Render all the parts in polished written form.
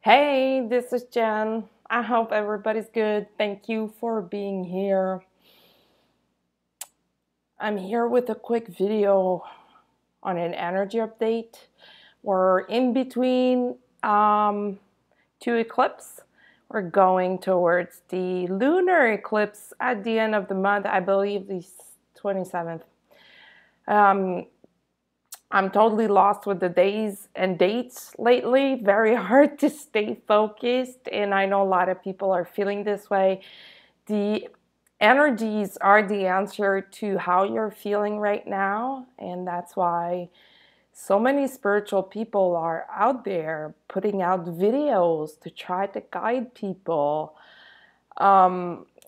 Hey, this is Jen. I hope everybody's good. Thank you for being here. I'm here with a quick video on an energy update. We're in between two eclipses. We're going towards the lunar eclipse at the end of the month, I believe the 27th. Um, I'm totally lost with the days and dates lately. Very hard to stay focused, and I know a lot of people are feeling this way. The energies are the answer to how you're feeling right now, and that's why so many spiritual people are out there putting out videos to try to guide people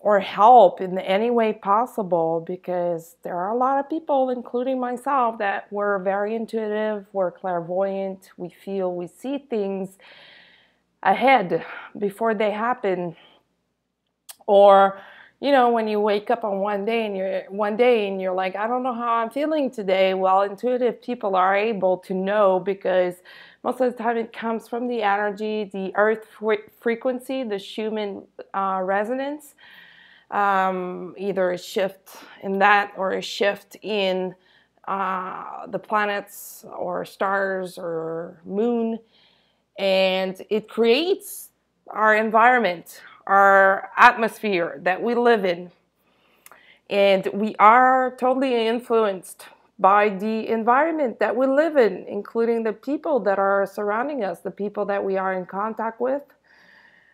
or help in any way possible, because there are a lot of people, including myself, that we're very intuitive, we're clairvoyant, we feel, we see things ahead before they happen. Or when you wake up on one day and you're like, I don't know how I'm feeling today. Well, intuitive people are able to know, because most of the time it comes from the energy, the earth frequency, the Schumann resonance. Either a shift in that or a shift in the planets or stars or moon, and it creates our environment, our atmosphere that we live in. And we are totally influenced by the environment that we live in, including the people that are surrounding us, the people that we are in contact with,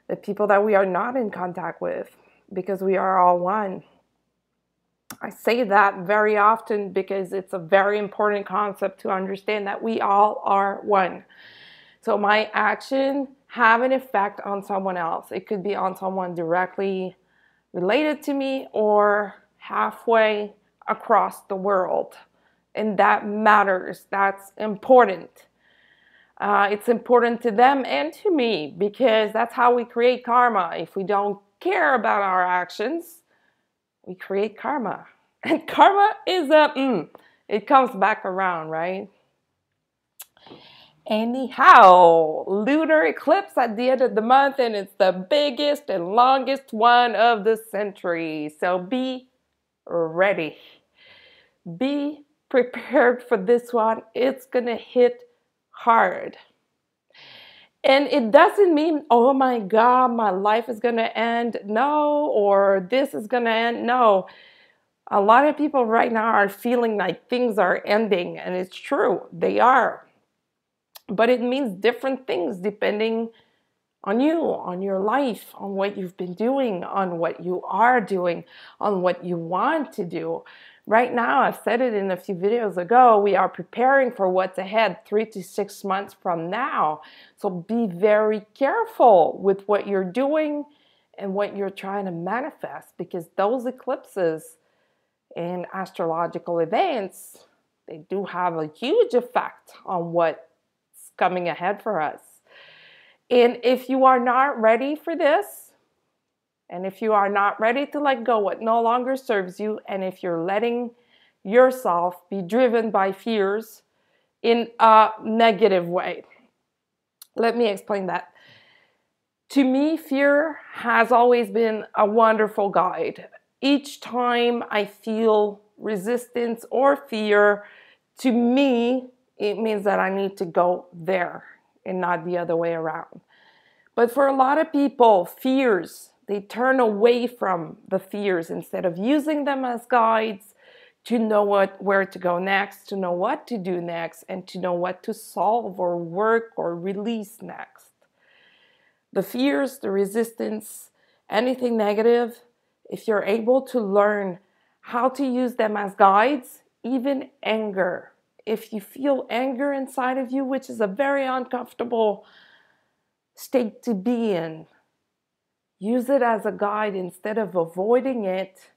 the people that we are not in contact with, because we are all one. I say that very often because it's a very important concept to understand that we all are one. So my action have an effect on someone else. It could be on someone directly related to me or halfway across the world. And that matters. That's important. It's important to them and to me, because that's how we create karma. If we don't care about our actions, we create karma. And karma is it comes back around, right? Anyhow, lunar eclipse at the end of the month, and it's the biggest and longest one of the century. So be ready. Be prepared for this one. It's gonna hit hard. And it doesn't mean, oh my God, my life is gonna end. No, or this is gonna end. No. A lot of people right now are feeling like things are ending, and it's true, they are. But it means different things depending on you, on your life, on what you've been doing, on what you are doing, on what you want to do. Right now, I've said it in a few videos ago, we are preparing for what's ahead 3 to 6 months from now. So be very careful with what you're doing and what you're trying to manifest, because those eclipses and astrological events, they do have a huge effect on what's coming ahead for us. And if you are not ready for this, and if you are not ready to let go what no longer serves you, and if you're letting yourself be driven by fears in a negative way, let me explain that. To me, fear has always been a wonderful guide. Each time I feel resistance or fear, to me, it means that I need to go there and not the other way around. But for a lot of people, fears, they turn away from the fears instead of using them as guides to know where to go next, to know what to do next, and to know what to solve or work or release next. The fears, the resistance, anything negative, if you're able to learn how to use them as guides, even anger. If you feel anger inside of you, which is a very uncomfortable state to be in, use it as a guide instead of avoiding it.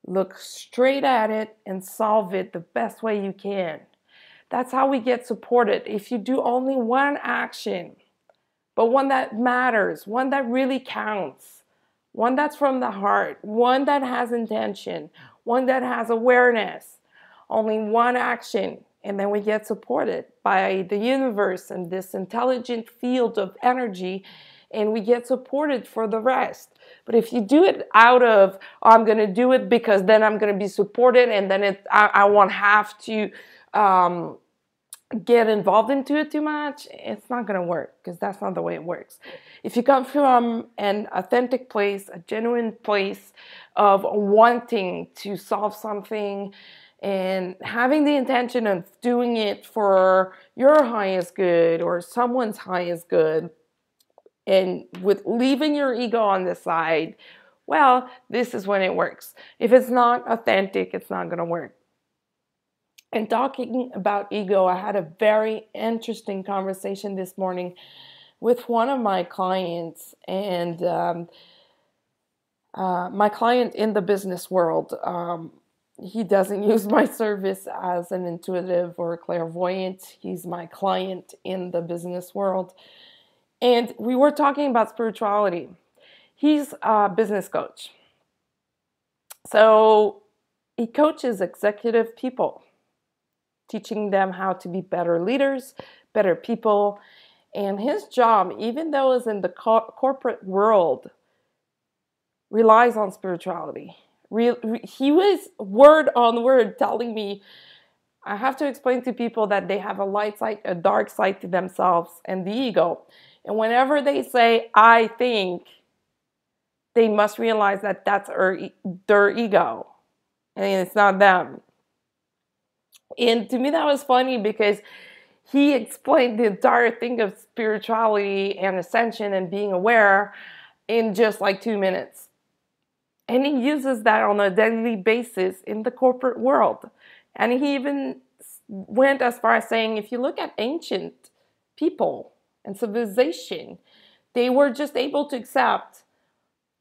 Look straight at it and solve it the best way you can. That's how we get supported. If you do only one action, but one that matters, one that really counts, one that's from the heart, one that has intention, one that has awareness, only one action And then we get supported by the universe and this intelligent field of energy, and we get supported for the rest. But if you do it out of, oh, I'm going to do it because then I'm going to be supported, and then I won't have to get involved into it too much, it's not going to work, because that's not the way it works. If you come from an authentic place, a genuine place of wanting to solve something and having the intention of doing it for your highest good or someone's highest good, and with leaving your ego on the side, well, this is when it works. If it's not authentic, it's not going to work. And talking about ego, I had a very interesting conversation this morning with one of my clients, and my client in the business world. He doesn't use my service as an intuitive or a clairvoyant. He's my client in the business world. And we were talking about spirituality. He's a business coach. So he coaches executive people, teaching them how to be better leaders, better people. And his job, even though it's in the corporate world, relies on spirituality. He was word on word telling me, I have to explain to people that they have a light side, a dark side to themselves and the ego. And whenever they say, I think, they must realize that that's their ego. And it's not them. And to me, that was funny, because he explained the entire thing of spirituality and ascension and being aware in just like 2 minutes. And he uses that on a daily basis in the corporate world. And he even went as far as saying, if you look at ancient people and civilization, they were just able to accept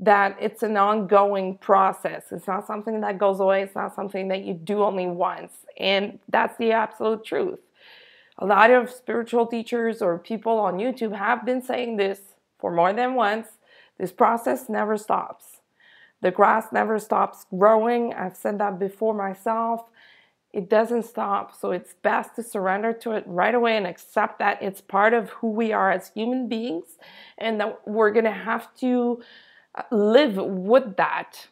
that it's an ongoing process. It's not something that goes away. It's not something that you do only once. And that's the absolute truth. A lot of spiritual teachers or people on YouTube have been saying this for more than once. This process never stops. The grass never stops growing. I've said that before myself. It doesn't stop. So it's best to surrender to it right away and accept that it's part of who we are as human beings, and that we're going to have to live with that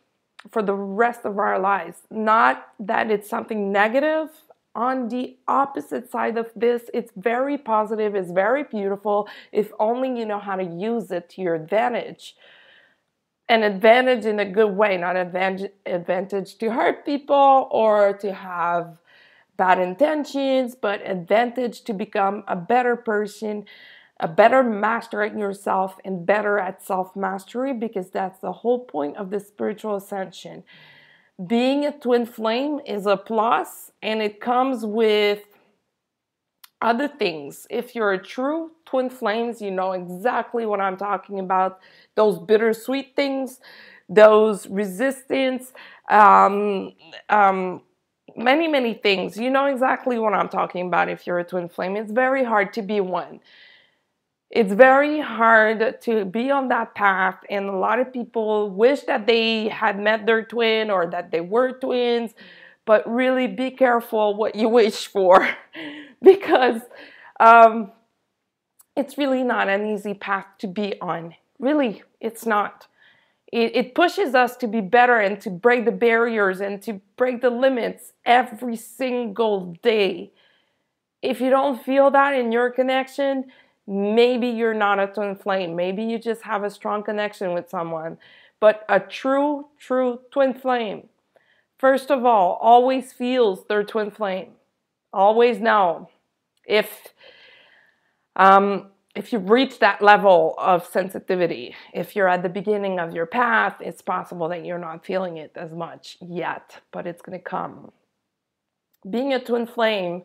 for the rest of our lives. Not that it's something negative. On the opposite side of this, it's very positive, it's very beautiful, if only you know how to use it to your advantage. An advantage in a good way, not advantage to hurt people or to have bad intentions, but advantage to become a better person, a better master at yourself, and better at self-mastery, because that's the whole point of the spiritual ascension. Being a twin flame is a plus, and it comes with other things. If you're a true twin flames, you know exactly what I'm talking about. Those bittersweet things, those resistance, many things. You know exactly what I'm talking about if you're a twin flame. It's very hard to be one. It's very hard to be on that path, and a lot of people wish that they had met their twin or that they were twins, but really be careful what you wish for, because it's really not an easy path to be on. Really, it's not. It pushes us to be better and to break the barriers and to break the limits every single day. If you don't feel that in your connection, maybe you're not a twin flame. Maybe you just have a strong connection with someone. But a true twin flame, first of all, always feels their twin flame. Always know. If you've reached that level of sensitivity, if you're at the beginning of your path, it's possible that you're not feeling it as much yet, but it's going to come. Being a twin flame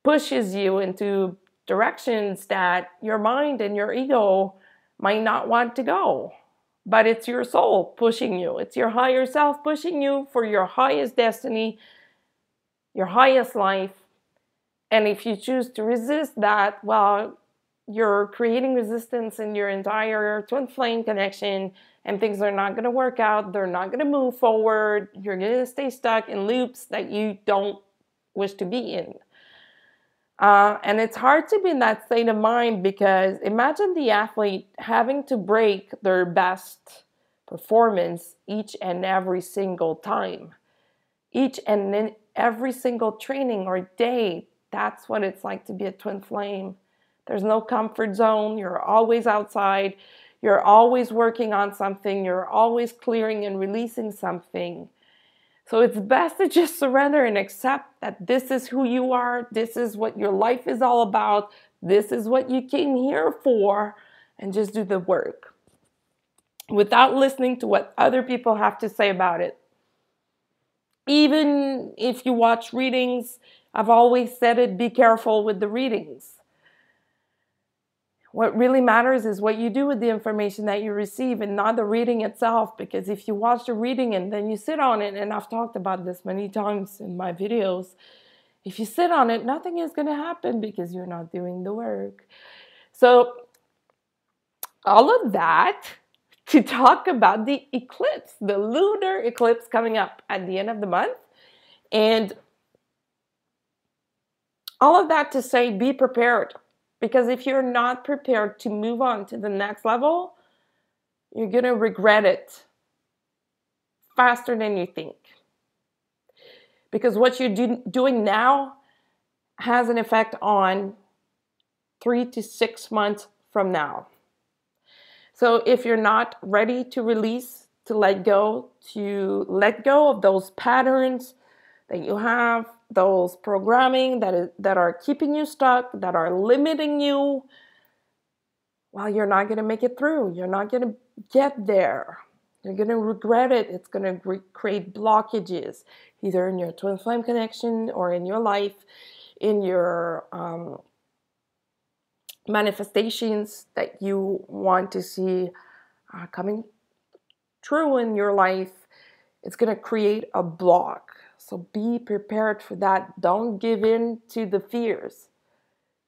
pushes you into directions that your mind and your ego might not want to go. But it's your soul pushing you. It's your higher self pushing you for your highest destiny, your highest life. And if you choose to resist that, well, you're creating resistance in your entire twin flame connection, and things are not going to work out. They're not going to move forward. You're going to stay stuck in loops that you don't wish to be in. And it's hard to be in that state of mind because imagine the athlete having to break their best performance each and every single time. Each and every single training or day. That's what it's like to be a twin flame. There's no comfort zone. You're always outside. You're always working on something. You're always clearing and releasing something. So it's best to just surrender and accept that this is who you are. This is what your life is all about. This is what you came here for. And just do the work without listening to what other people have to say about it. Even if you watch readings, I've always said it, be careful with the readings. What really matters is what you do with the information that you receive and not the reading itself. Because if you watch the reading and then you sit on it, and I've talked about this many times in my videos, if you sit on it, nothing is going to happen because you're not doing the work. So all of that to talk about the eclipse, the lunar eclipse coming up at the end of the month. And all of that to say, be prepared. Because if you're not prepared to move on to the next level, you're going to regret it faster than you think. Because what you're doing now has an effect on 3 to 6 months from now. So if you're not ready to release, to let go of those patterns that you have, those programming that are keeping you stuck, that are limiting you, well, you're not going to make it through. You're not going to get there. You're going to regret it. It's going to create blockages, either in your twin flame connection or in your life, in your manifestations that you want to see coming true in your life. It's going to create a block. So be prepared for that. Don't give in to the fears.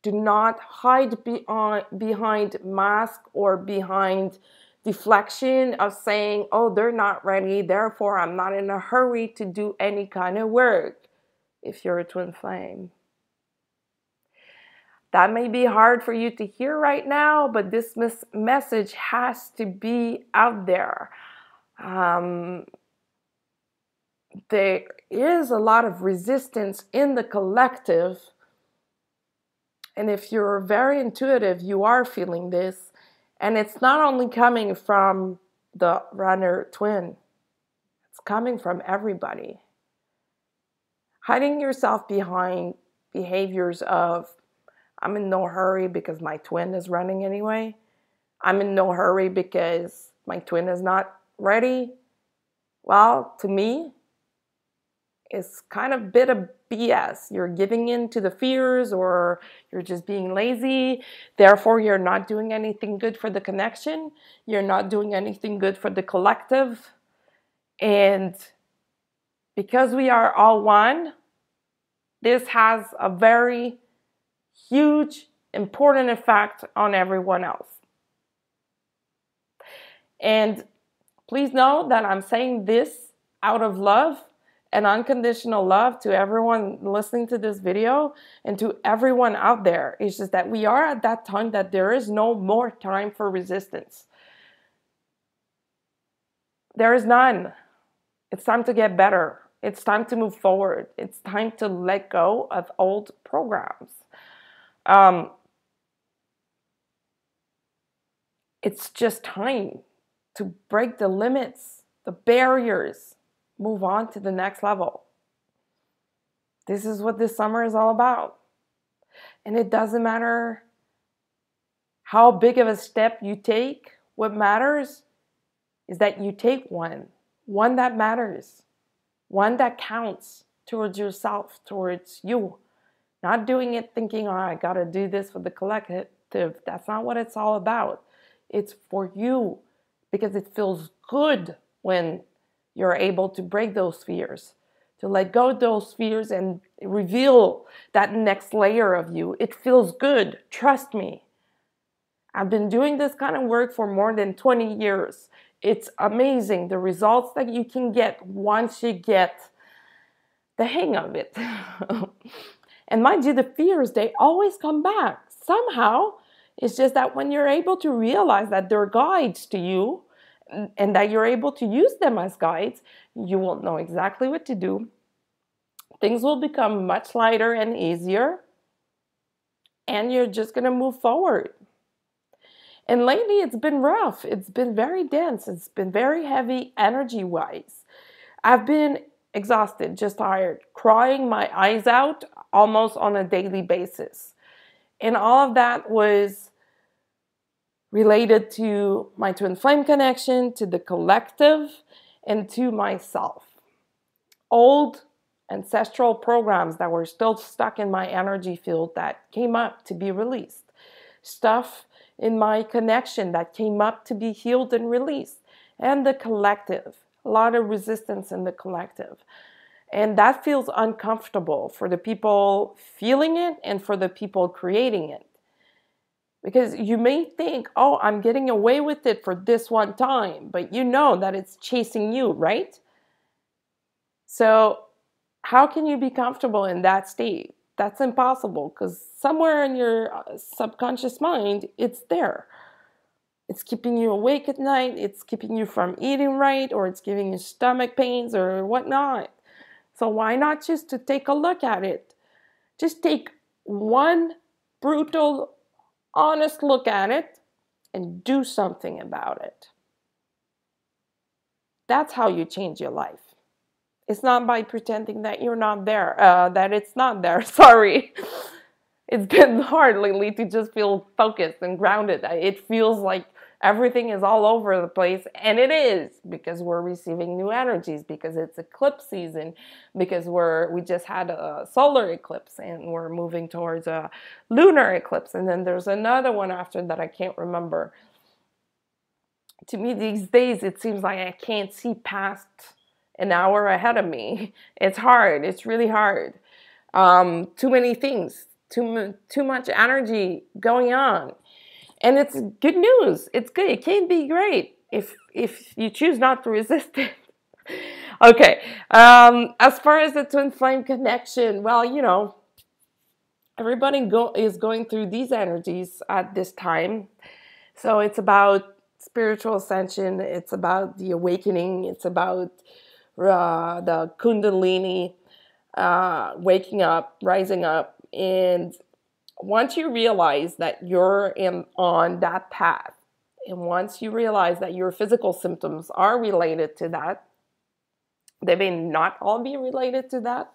Do not hide behind mask or behind deflection of saying, oh, they're not ready, therefore I'm not in a hurry to do any kind of work if you're a twin flame. That may be hard for you to hear right now, but this message has to be out there. There is a lot of resistance in the collective. And if you're very intuitive, you are feeling this. And it's not only coming from the runner twin. It's coming from everybody. Hiding yourself behind behaviors of, I'm in no hurry because my twin is running anyway. I'm in no hurry because my twin is not ready. Well, to me, it's kind of a bit of BS. You're giving in to the fears, or you're just being lazy. Therefore, you're not doing anything good for the connection. You're not doing anything good for the collective. And because we are all one, this has a very huge, important effect on everyone else. And please know that I'm saying this out of love and unconditional love to everyone listening to this video and to everyone out there. It's just that we are at that time that there is no more time for resistance. There is none. It's time to get better. It's time to move forward. It's time to let go of old programs. It's just time to break the limits, the barriers, move on to the next level. This is what this summer is all about. And it doesn't matter how big of a step you take. What matters is that you take one that matters, one that counts towards yourself, towards you. Not doing it thinking, oh, I got to do this for the collective. That's not what it's all about. It's for you because it feels good when you're able to break those fears, to let go of those fears and reveal that next layer of you. It feels good. Trust me. I've been doing this kind of work for more than 20 years. It's amazing the results that you can get once you get the hang of it. And mind you, the fears, they always come back. Somehow, it's just that when you're able to realize that they're guides to you and that you're able to use them as guides, you will know exactly what to do. Things will become much lighter and easier, and you're just going to move forward. And lately, it's been rough. It's been very dense. It's been very heavy energy-wise. I've been exhausted, just tired, crying my eyes out almost on a daily basis. And all of that was related to my twin flame connection, to the collective, and to myself. Old ancestral programs that were still stuck in my energy field that came up to be released. Stuff in my connection that came up to be healed and released. And the collective. A lot of resistance in the collective. And that feels uncomfortable for the people feeling it and for the people creating it. Because you may think, oh, I'm getting away with it for this one time, but you know that it's chasing you, right? So how can you be comfortable in that state? That's impossible, because somewhere in your subconscious mind, it's there. It's keeping you awake at night, it's keeping you from eating right, or it's giving you stomach pains or whatnot. So why not just to take a look at it? Just take one brutal, honest look at it and do something about it. That's how you change your life. It's not by pretending that you're not there, that it's not there. Sorry. It's been hard lately to just feel focused and grounded. It feels like everything is all over the place, and it is, because we're receiving new energies, because it's eclipse season, because we just had a solar eclipse and we're moving towards a lunar eclipse, and then there's another one after that I can't remember. To me these days it seems like I can't see past an hour ahead of me. It's hard. It's really hard. Too many things, too much energy going on. And it's good news. It's good. It can be great if you choose not to resist it. Okay. As far as the twin flame connection, well, you know, everybody is going through these energies at this time. So it's about spiritual ascension. It's about the awakening. It's about the Kundalini, waking up, rising up. And once you realize that you're on that path, and once you realize that your physical symptoms are related to that, they may not all be related to that,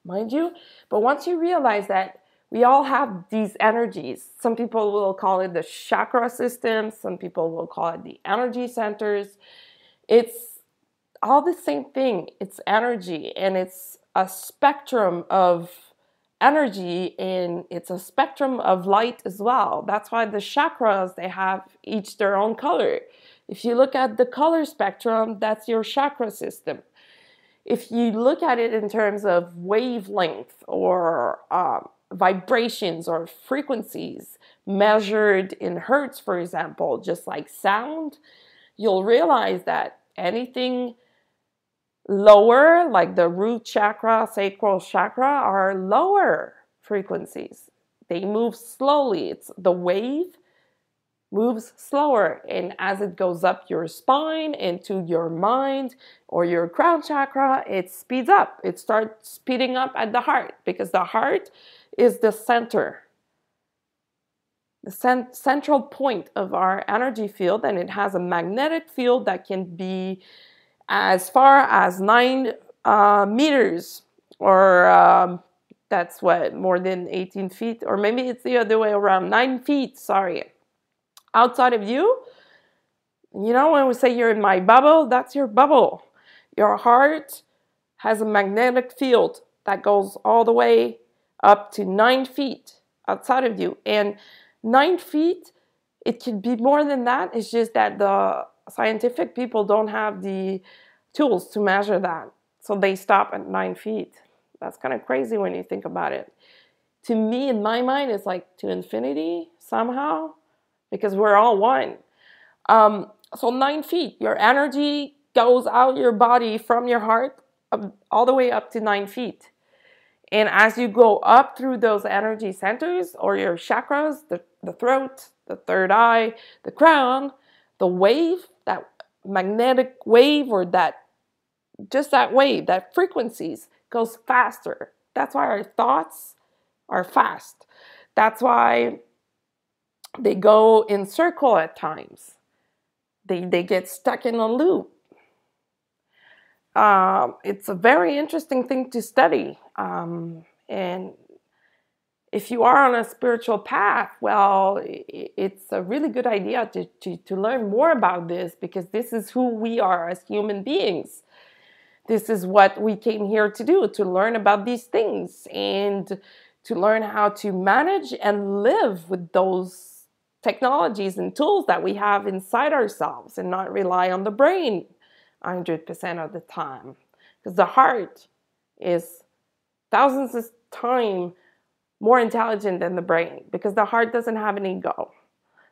mind you, but once you realize that we all have these energies, some people will call it the chakra system, some people will call it the energy centers. It's all the same thing. It's energy, and it's a spectrum of energy, and it's a spectrum of light as well. That's why the chakras, they have each their own color. If you look at the color spectrum, that's your chakra system. If you look at it in terms of wavelength or vibrations or frequencies measured in hertz, for example, just like sound, you'll realize that anything lower, like the root chakra, sacral chakra, are lower frequencies. They move slowly. It's the wave moves slower, and as it goes up your spine into your mind or your crown chakra, it speeds up. It starts speeding up at the heart, because the heart is the center, the central point of our energy field, and it has a magnetic field that can be as far as 9 meters, or that's what, more than 18 feet, or maybe it's the other way around, 9 feet, sorry, outside of you. You know, when we say you're in my bubble, that's your bubble. Your heart has a magnetic field that goes all the way up to 9 feet outside of you. And 9 feet, it could be more than that. It's just that the scientific people don't have the tools to measure that. So they stop at 9 feet. That's kind of crazy when you think about it. To me, in my mind, it's like to infinity somehow, because we're all one. So 9 feet, your energy goes out your body from your heart all the way up to 9 feet. And as you go up through those energy centers or your chakras, the throat, the third eye, the crown, the wave, that magnetic wave, or that just that wave, that frequencies goes faster. That's why our thoughts are fast. That's why they go in circle at times. They get stuck in a loop. It's a very interesting thing to study. And if you are on a spiritual path, well, it's a really good idea to learn more about this, because this is who we are as human beings. This is what we came here to do, to learn about these things and to learn how to manage and live with those technologies and tools that we have inside ourselves, and not rely on the brain 100% of the time. Because the heart is thousands of times more intelligent than the brain, because the heart doesn't have an ego.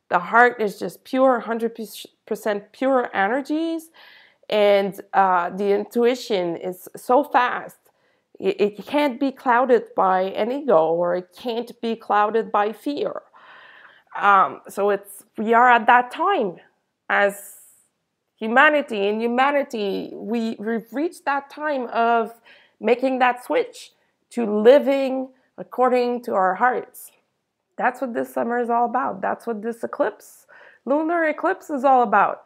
The heart is just pure, 100% pure energies, and the intuition is so fast. It can't be clouded by an ego, or it can't be clouded by fear. So we are at that time as humanity. In humanity, we've reached that time of making that switch to living according to our hearts. That's what this summer is all about. That's what this lunar eclipse is all about.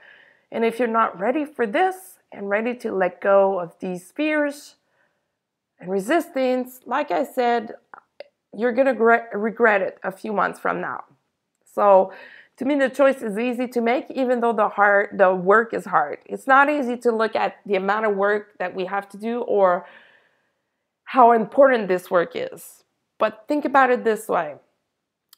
And if you're not ready for this and ready to let go of these fears and resistance, like I said, you're going to regret it a few months from now. So to me, the choice is easy to make, even though the work is hard. It's not easy to look at the amount of work that we have to do or how important this work is. But think about it this way.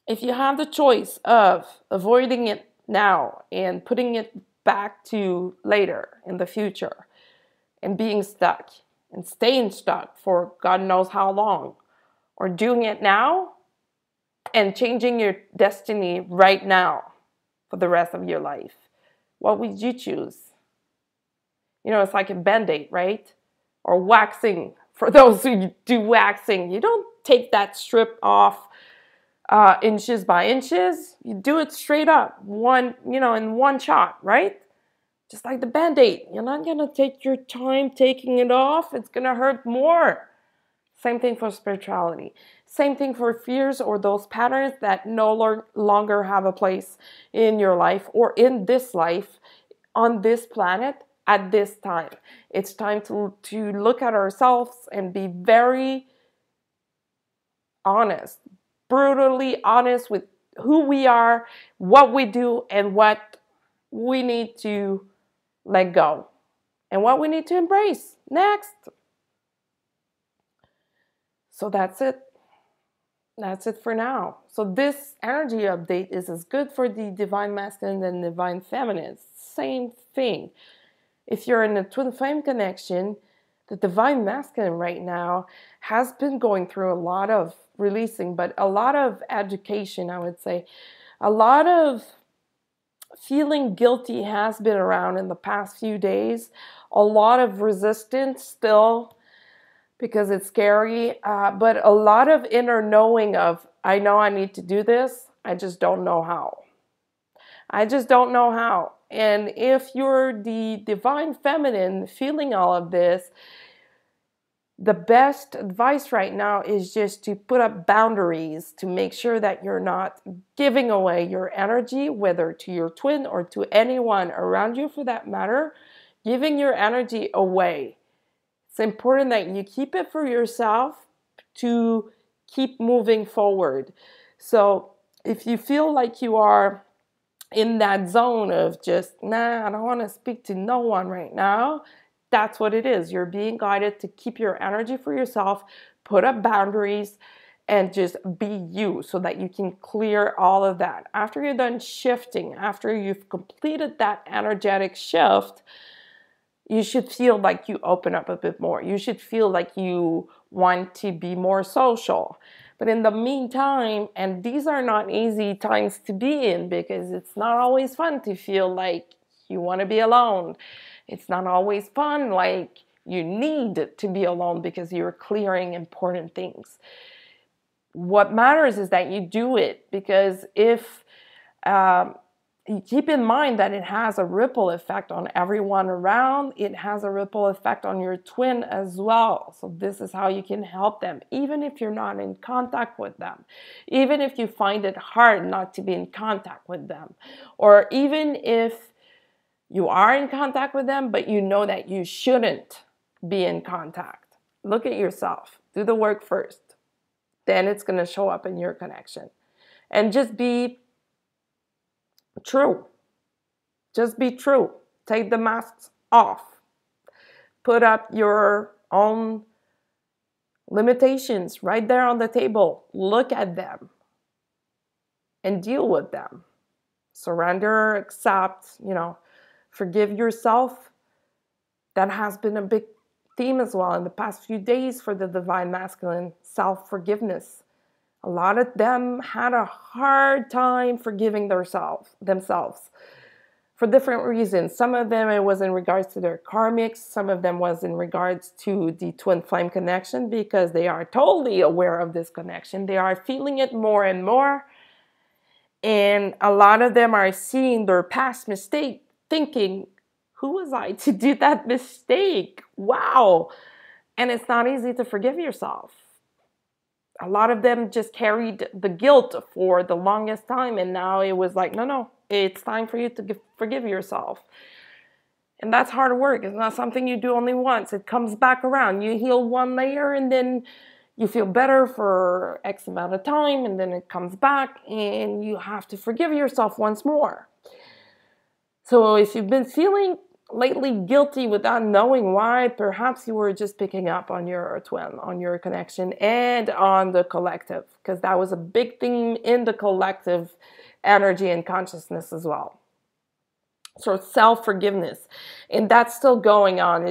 If you have the choice of avoiding it now and putting it back to later in the future and being stuck and staying stuck for God knows how long, or doing it now and changing your destiny right now for the rest of your life, what would you choose? You know, it's like a Band-Aid, right? Or waxing. For those who do waxing, you don't take that strip off inches by inches. You do it straight up, in one shot, right? Just like the Band-Aid. You're not going to take your time taking it off. It's going to hurt more. Same thing for spirituality. Same thing for fears or those patterns that no longer have a place in your life or in this life, on this planet, at this time. It's time to look at ourselves and be very honest, brutally honest with who we are, what we do, and what we need to let go, and what we need to embrace next. So that's it. That's it for now. So this energy update is as good for the divine masculine and divine feminine. Same thing. If you're in a twin flame connection, the divine masculine right now has been going through a lot of releasing, but a lot of education, I would say. A lot of feeling guilty has been around in the past few days. A lot of resistance still, because it's scary, but a lot of inner knowing of, I know I need to do this, I just don't know how. I just don't know how. And if you're the divine feminine feeling all of this, the best advice right now is just to put up boundaries to make sure that you're not giving away your energy, whether to your twin or to anyone around you for that matter, giving your energy away. It's important that you keep it for yourself to keep moving forward. So if you feel like you are in that zone of just, I don't want to speak to no one right now, that's what it is. You're being guided to keep your energy for yourself, put up boundaries, and just be you so that you can clear all of that. After you're done shifting, after you've completed that energetic shift, you should feel like you open up a bit more. You should feel like you want to be more social. But in the meantime, and these are not easy times to be in, because it's not always fun to feel like you want to be alone. It's not always fun, like You need to be alone because you're clearing important things. What matters is that you do it, because if you keep in mind that it has a ripple effect on everyone around, it has a ripple effect on your twin as well. So this is how you can help them, even if you're not in contact with them, even if you find it hard not to be in contact with them, or even if you are in contact with them, but you know that you shouldn't be in contact. Look at yourself. Do the work first. Then it's going to show up in your connection. And just be true. Just be true. Take the masks off. Put up your own limitations right there on the table. Look at them and deal with them. Surrender, accept, forgive yourself. That has been a big theme as well in the past few days for the Divine Masculine, self-forgiveness. A lot of them had a hard time forgiving themselves for different reasons. Some of them it was in regards to their karmics. Some of them was in regards to the twin flame connection, because they are totally aware of this connection. They are feeling it more and more. And a lot of them are seeing their past mistake, thinking, who was I to do that mistake? Wow. And it's not easy to forgive yourself. A lot of them just carried the guilt for the longest time, and now it was like, no, it's time for you to forgive yourself. And that's hard work. It's not something you do only once. It comes back around. You heal one layer, and then you feel better for X amount of time, and then it comes back, and you have to forgive yourself once more. So if you've been feeling lately guilty without knowing why, perhaps you were just picking up on your twin, on your connection, and on the collective, because that was a big theme in the collective energy and consciousness as well. So self-forgiveness, and that's still going on.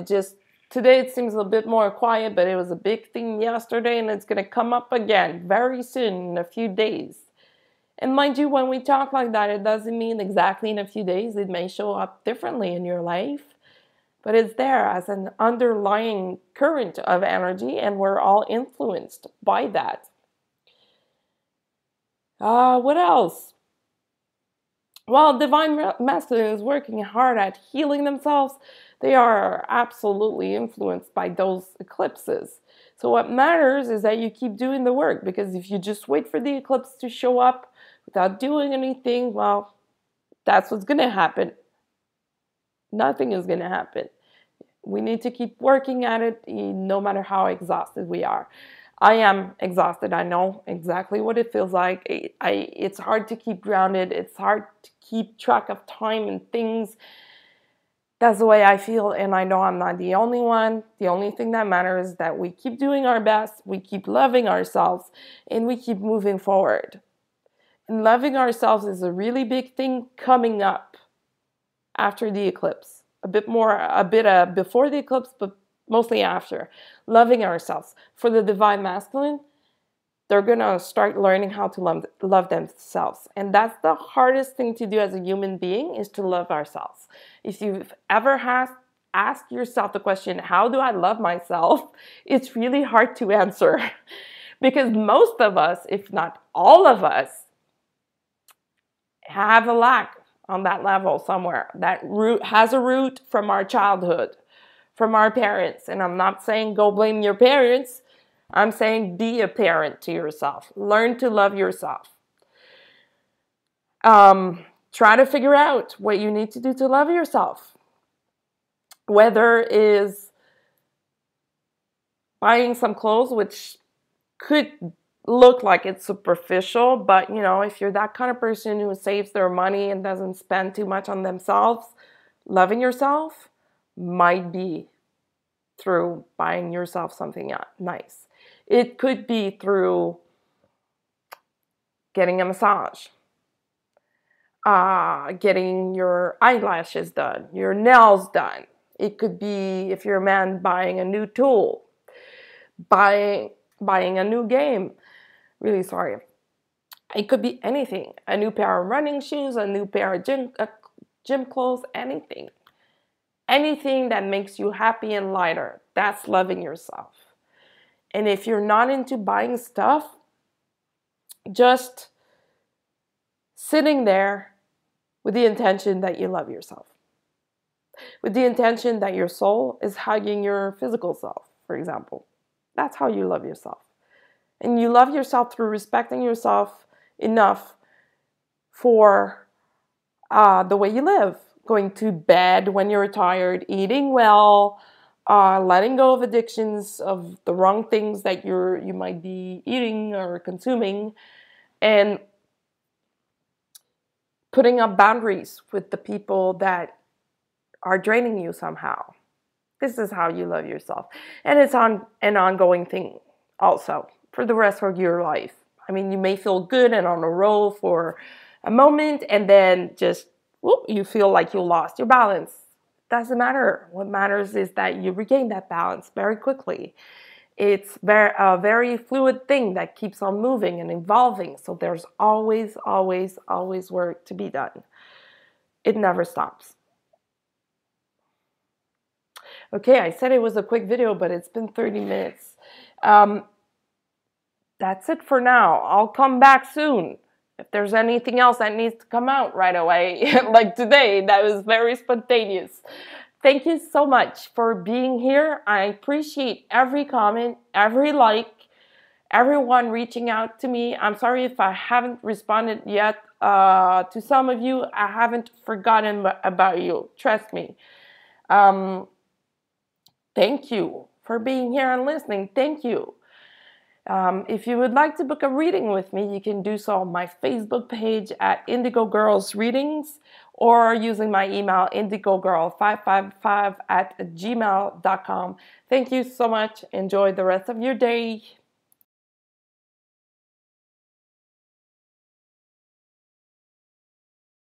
Today it seems a bit more quiet, but it was a big thing yesterday, and it's going to come up again very soon, in a few days. And mind you, when we talk like that, it doesn't mean exactly in a few days. It may show up differently in your life, but it's there as an underlying current of energy, and we're all influenced by that. What else? While Divine Masculine is working hard at healing themselves, they are absolutely influenced by those eclipses. So what matters is that you keep doing the work, because if you just wait for the eclipse to show up without doing anything, well, that's what's going to happen. Nothing is going to happen. We need to keep working at it, no matter how exhausted we are. I am exhausted. I know exactly what it feels like. It's hard to keep grounded. It's hard to keep track of time and things. That's the way I feel, and I know I'm not the only one. The only thing that matters is that we keep doing our best, we keep loving ourselves, and we keep moving forward. And loving ourselves is a really big thing coming up after the eclipse. A bit before the eclipse, but mostly after. Loving ourselves. For the Divine Masculine, they're going to start learning how to love themselves. And that's the hardest thing to do as a human being, is to love ourselves. If you've ever asked yourself the question, how do I love myself? It's really hard to answer. Because most of us, if not all of us, have a lack on that level somewhere. That root has a root from our childhood, from our parents. And I'm not saying go blame your parents. I'm saying be a parent to yourself. Learn to love yourself. Try to figure out what you need to do to love yourself. Whether it is buying some clothes, which could look like it's superficial, but if you're that kind of person who saves their money and doesn't spend too much on themselves, loving yourself might be through buying yourself something nice. It could be through getting a massage, getting your eyelashes done, your nails done. It could be, if you're a man, buying a new tool, buying a new game. Really sorry. It could be anything. A new pair of running shoes, a new pair of gym clothes, anything. Anything that makes you happy and lighter. That's loving yourself. And if you're not into buying stuff, just sitting there with the intention that you love yourself, with the intention that your soul is hugging your physical self, for example. That's how you love yourself. And you love yourself through respecting yourself enough for the way you live. Going to bed when you're tired, eating well, letting go of addictions, of the wrong things that you might be eating or consuming, and putting up boundaries with the people that are draining you somehow. This is how you love yourself. And it's an ongoing thing also for the rest of your life. I mean, you may feel good and on a roll for a moment, and then just, whoop, you feel like you lost your balance. Doesn't matter. What matters is that you regain that balance very quickly. It's a very fluid thing that keeps on moving and evolving. So there's always, always, always work to be done. It never stops. Okay, I said it was a quick video, but it's been 30 minutes. That's it for now. I'll come back soon. If there's anything else that needs to come out right away, like today, that was very spontaneous. Thank you so much for being here. I appreciate every comment, every like, everyone reaching out to me. I'm sorry if I haven't responded yet to some of you. I haven't forgotten about you. Trust me. Thank you for being here and listening. Thank you. If you would like to book a reading with me, you can do so on my Facebook page at Indigo Girls Readings, or using my email indigogirl555@gmail.com. Thank you so much. Enjoy the rest of your day.